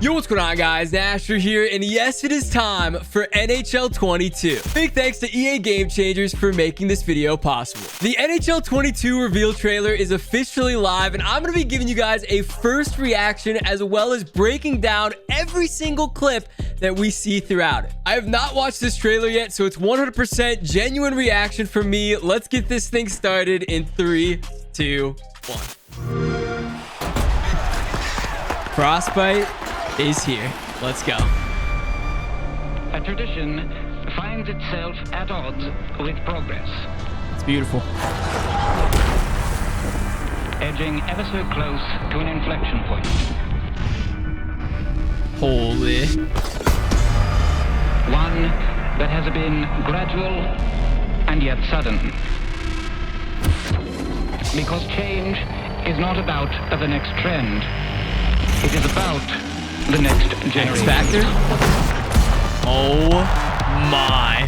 Yo, what's going on, guys? Nasher here, and yes, it is time for NHL 22. Big thanks to EA Game Changers for making this video possible. The NHL 22 reveal trailer is officially live, and I'm going to be giving you guys a first reaction as well as breaking down every single clip that we see throughout it. I have not watched this trailer yet, so it's 100% genuine reaction from me. Let's get this thing started in 3, 2, 1. Frostbite is here. Let's go. A tradition finds itself at odds with progress. It's beautiful. Edging ever so close to an inflection point. Holy. One that has been gradual and yet sudden. Because change is not about the next trend. It is about the next generation. X-Factor? Oh my.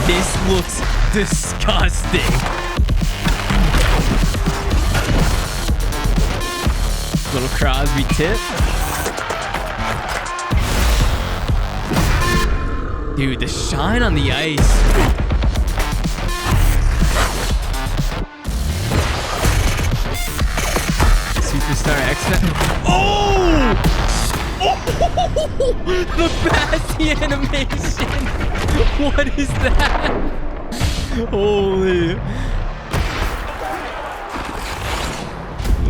This looks disgusting. Little Crosby tip. Dude, the shine on the ice. Superstar X-Factor. Oh! The Bassy animation. What is that? Holy.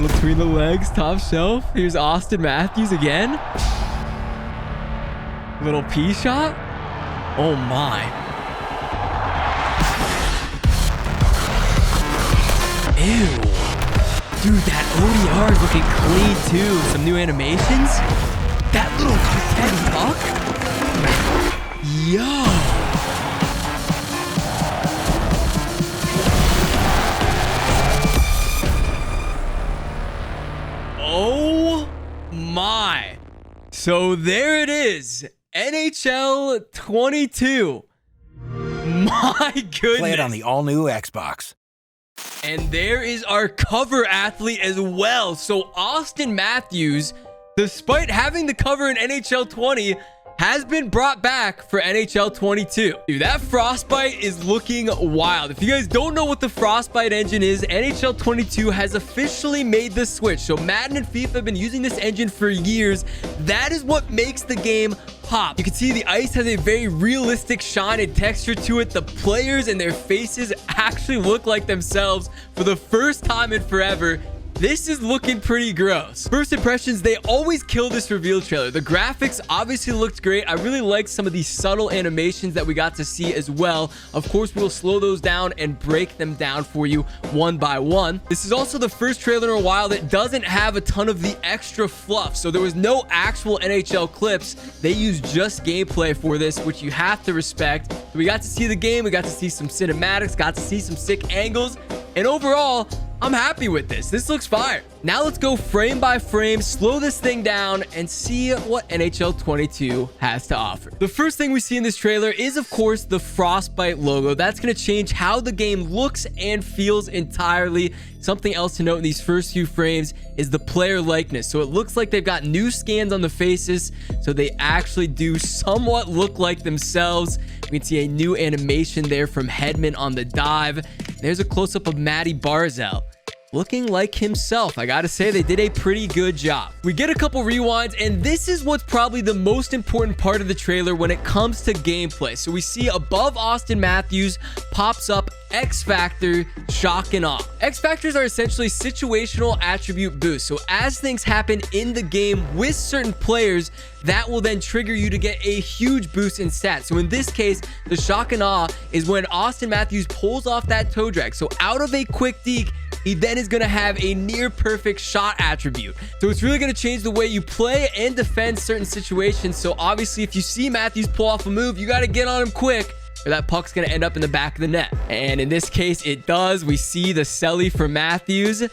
Between the legs, top shelf. Here's Austin Matthews again. Little P shot. Oh my. Ew. Dude, that ODR is looking clean too. Some new animations. That little Teddy Puck? Yo. Oh my. So there it is. NHL 22. My goodness. Play it on the all-new Xbox. And there is our cover athlete as well. So Austin Matthews, despite having the cover in NHL 20, has been brought back for NHL 22. Dude, that Frostbite is looking wild. If you guys don't know what the Frostbite engine is, NHL 22 has officially made the switch. So Madden and FIFA have been using this engine for years. That is what makes the game pop. You can see the ice has a very realistic shine and texture to it. The players and their faces actually look like themselves for the first time in forever. This is looking pretty gross. First impressions, they always kill this reveal trailer. The graphics obviously looked great. I really liked some of these subtle animations that we got to see as well. Of course, we'll slow those down and break them down for you one by one. This is also the first trailer in a while that doesn't have a ton of the extra fluff. So there was no actual NHL clips. They used just gameplay for this, which you have to respect. We got to see the game. We got to see some cinematics, got to see some sick angles. And overall, I'm happy with this. This looks fire. Now let's go frame by frame, slow this thing down, and see what NHL 22 has to offer. The first thing we see in this trailer is, of course, the Frostbite logo. That's going to change how the game looks and feels entirely. Something else to note in these first few frames is the player likeness. So it looks like they've got new scans on the faces, so they actually do somewhat look like themselves. We can see a new animation there from Hedman on the dive. There's a close-up of Matty Barzal, looking like himself. I gotta say, they did a pretty good job. We get a couple rewinds, and this is what's probably the most important part of the trailer when it comes to gameplay. So we see above Austin Matthews pops up X-Factor, shock and awe. X-Factors are essentially situational attribute boosts. So as things happen in the game with certain players, that will then trigger you to get a huge boost in stats. So in this case, the shock and awe is when Austin Matthews pulls off that toe drag. So out of a quick deke, he then is going to have a near perfect shot attribute. So it's really going to change the way you play and defend certain situations. So obviously, if you see Matthews pull off a move, you got to get on him quick, or that puck's going to end up in the back of the net. And in this case, it does. We see the celly for Matthews.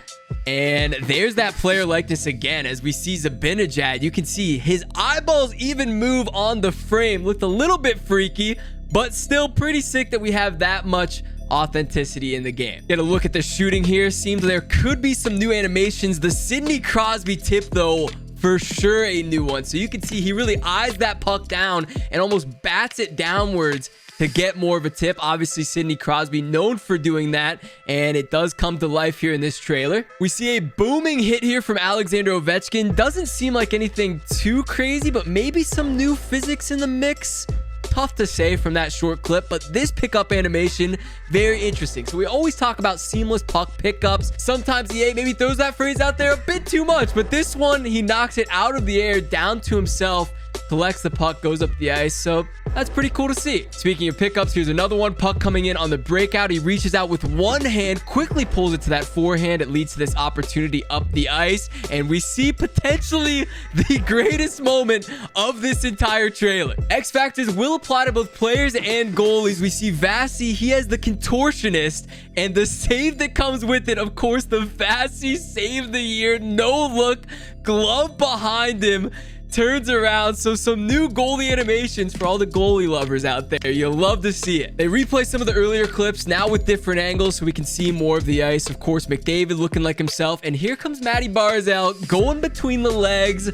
And there's that player likeness again. As we see Zibanejad, you can see his eyeballs even move on the frame. Looked a little bit freaky, but still pretty sick that we have that much authenticity in the game. Get a look at the shooting here. Seems there could be some new animations. The Sidney Crosby tip, though, for sure a new one. So you can see he really eyes that puck down and almost bats it downwards to get more of a tip. Obviously, Sidney Crosby known for doing that, and it does come to life here in this trailer. We see a booming hit here from Alexander Ovechkin. Doesn't seem like anything too crazy, but maybe some new physics in the mix. Tough to say from that short clip, but this pickup animation, very interesting. So we always talk about seamless puck pickups. Sometimes EA maybe throws that phrase out there a bit too much, but this one, he knocks it out of the air down to himself, collects the puck, goes up the ice. So that's pretty cool to see. Speaking of pickups, here's another one. Puck coming in on the breakout. He reaches out with one hand, quickly pulls it to that forehand. It leads to this opportunity up the ice. And we see potentially the greatest moment of this entire trailer. X factors will apply to both players and goalies. We see Vasi. He has the contortionist and the save that comes with it. Of course, the Vasi save of the year. No look, glove behind him. Turns around. So some new goalie animations for all the goalie lovers out there. You'll love to see it. They replay some of the earlier clips now with different angles so we can see more of the ice. Of course, McDavid looking like himself. And here comes Matty Barzal going between the legs.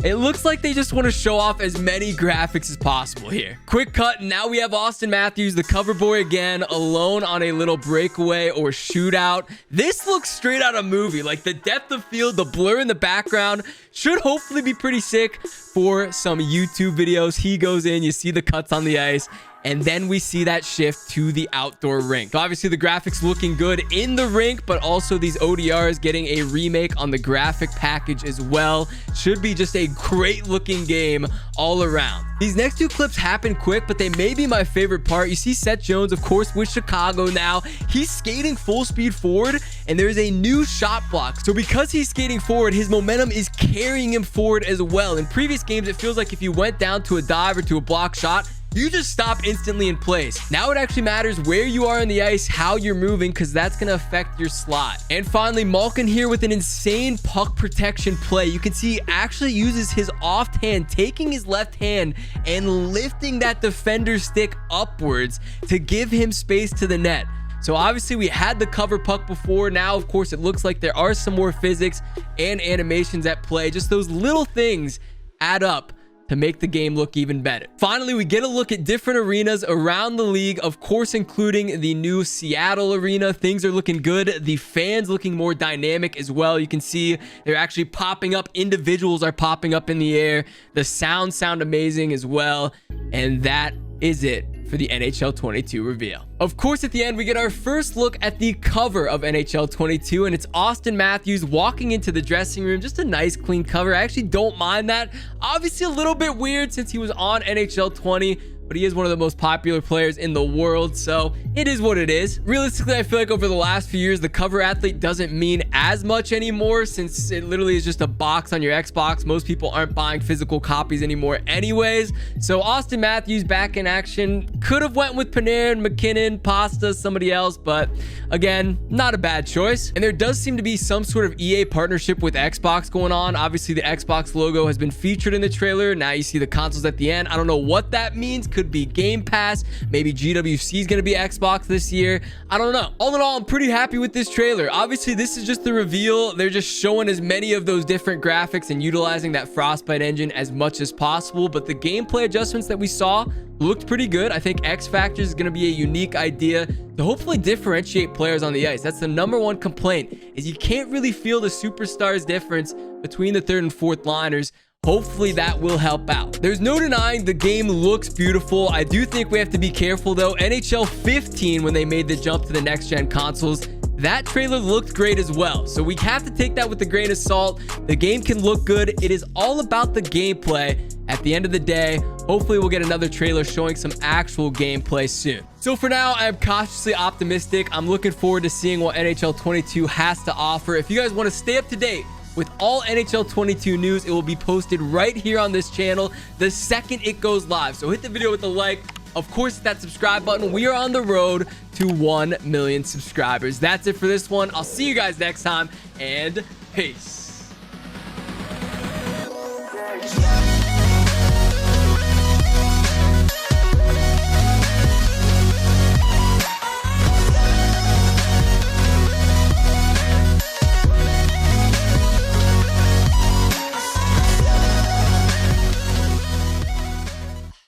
It looks like they just want to show off as many graphics as possible here. Quick cut. Now we have Austin Matthews, the cover boy again, alone on a little breakaway or shootout. This looks straight out of a movie. Like the depth of field, the blur in the background should hopefully be pretty sick for some YouTube videos. He goes in, you see the cuts on the ice. And then we see that shift to the outdoor rink. So obviously the graphics looking good in the rink, but also these ODRs getting a remake on the graphic package as well. Should be just a great looking game all around. These next two clips happen quick, but they may be my favorite part. You see Seth Jones, of course, with Chicago now. He's skating full speed forward, and there's a new shot block. So because he's skating forward, his momentum is carrying him forward as well. In previous games, it feels like if you went down to a dive or to a block shot, you just stop instantly in place. Now it actually matters where you are on the ice, how you're moving, because that's going to affect your slot. And finally, Malkin here with an insane puck protection play. You can see he actually uses his off hand, taking his left hand and lifting that defender's stick upwards to give him space to the net. So obviously we had the cover puck before. Now, of course, it looks like there are some more physics and animations at play. Just those little things add up to make the game look even better. Finally, we get a look at different arenas around the league, of course, including the new Seattle arena. Things are looking good. The fans looking more dynamic as well. You can see they're actually popping up. Individuals are popping up in the air. The sound amazing as well. And that is it for the NHL 22 reveal. Of course, at the end, we get our first look at the cover of NHL 22, and it's Austin Matthews walking into the dressing room. Just a nice, clean cover. I actually don't mind that. Obviously, a little bit weird since he was on NHL 20, but he is one of the most popular players in the world, so it is what it is. Realistically, I feel like over the last few years, the cover athlete doesn't mean as much anymore since it literally is just a box on your Xbox. Most people aren't buying physical copies anymore anyways. So Austin Matthews back in action. Could have went with Panarin, McKinnon, Pasta, somebody else, but again, not a bad choice. And there does seem to be some sort of EA partnership with Xbox going on. Obviously, the Xbox logo has been featured in the trailer. Now you see the consoles at the end. I don't know what that means. Could be Game Pass. Maybe GWC is going to be Xbox this year. I don't know. All in all, I'm pretty happy with this trailer. Obviously, this is just the reveal. They're just showing as many of those different graphics and utilizing that Frostbite engine as much as possible. But the gameplay adjustments that we saw looked pretty good. I think X Factors is going to be a unique idea to hopefully differentiate players on the ice. That's the number one complaint, is you can't really feel the superstars difference between the third and fourth liners. Hopefully that will help out. There's no denying the game looks beautiful. I do think we have to be careful though. NHL 15, when they made the jump to the next gen consoles, that trailer looked great as well. So we have to take that with a grain of salt. The game can look good. It is all about the gameplay. At the end of the day, hopefully we'll get another trailer showing some actual gameplay soon. So for now, I am cautiously optimistic. I'm looking forward to seeing what NHL 22 has to offer. If you guys want to stay up to date with all NHL 22 news, it will be posted right here on this channel the second it goes live. So hit the video with a like. Of course, hit that subscribe button. We are on the road to 1 million subscribers. That's it for this one. I'll see you guys next time, and peace.